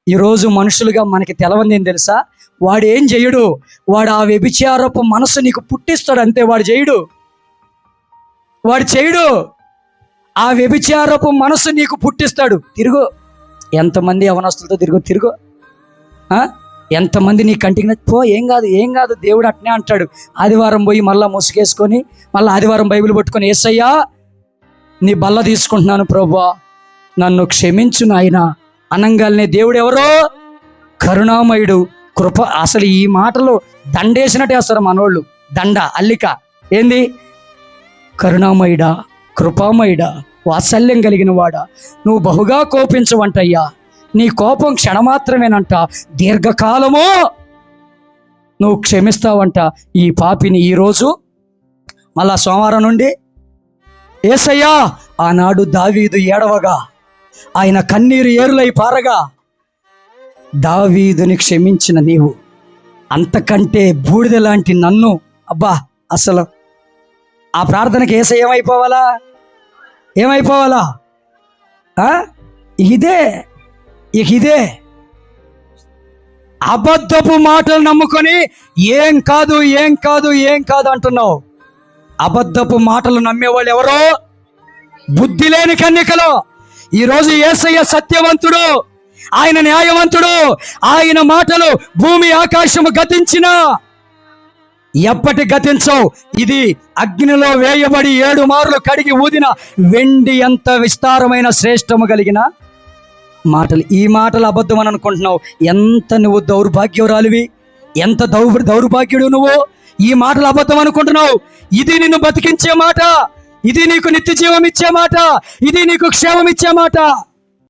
ఈరోజు మనుషులుగా మనకి తెలవంది ఏం తెలుసా? వాడు ఏం చేయడు, వాడు ఆ వ్యభిచారపు మనసు నీకు పుట్టిస్తాడు అంతే. వాడు చేయడు, ఆ వ్యభిచారపు మనసు నీకు పుట్టిస్తాడు. తిరుగు, ఎంతమంది యవనస్తులతో తిరుగు. ఎంతమంది నీ కంటికి పో, ఏం కాదు దేవుడు అట్నే అంటాడు. ఆదివారం పోయి మళ్ళీ ముసుగేసుకొని మళ్ళీ ఆదివారం బైబిల్ పట్టుకొని, యేసయ్యా నీ బల్ల తీసుకుంటున్నాను ప్రభువా, నన్ను క్షమించు నాయనా అనంగాల్నే దేవుడు ఎవరో? కరుణామయుడు, కృప. అసలు ఈ మాటలు దండేసినట్టు వేస్తారు మనోళ్ళు. దండ అల్లిక ఏంది? కరుణామయుడా, కృపామయుడా, వాత్సల్యం కలిగిన వాడా, నువ్వు బహుగా కోపించవంటయ్యా, నీ కోపం క్షణమాత్రమేనంట, దీర్ఘకాలము నువ్వు క్షమిస్తావంట ఈ పాపిని. ఈరోజు మళ్ళా సోమవారం నుండి యేసయ్యా, ఆనాడు దావీదు ఏడవగా, ఆయన కన్నీరు ఏరులై పారగా దావీదుని క్షమించిన నీవు అంతకంటే బూడిద లాంటి నన్ను, అబ్బా అసలు ఆ ప్రార్థనకి యేసయ్య ఏమైపోవాలా? ఇదే అబద్ధపు మాటలు నమ్ముకొని ఏం కాదు అంటున్నావు. అబద్ధపు మాటలు నమ్మేవాళ్ళు ఎవరో? బుద్ధి లేని కన్యకలు. ఈరోజు యేసయ్య సత్యవంతుడు, ఆయన న్యాయవంతుడు. ఆయన మాటలు భూమి ఆకాశము గతించినా ఎప్పటి గతించవు. ఇది అగ్నిలో వేయబడి 7 మార్లు కడిగి ఊదిన వెండి ఎంత విస్తారమైన శ్రేష్టము కలిగిన మాటలు. ఈ మాటలు అబద్ధం అని అనుకుంటున్నావు. ఎంత నువ్వు దౌర్భాగ్యురాలివి, ఎంత దౌర్భాగ్యుడు నువ్వు. ఈ మాటలు అబద్ధం అనుకుంటున్నావు. ఇది నిన్ను బతికించే మాట, ఇది నీకు నిత్య జీవం ఇచ్చే మాట, ఇది నీకు క్షేమం ఇచ్చే మాట.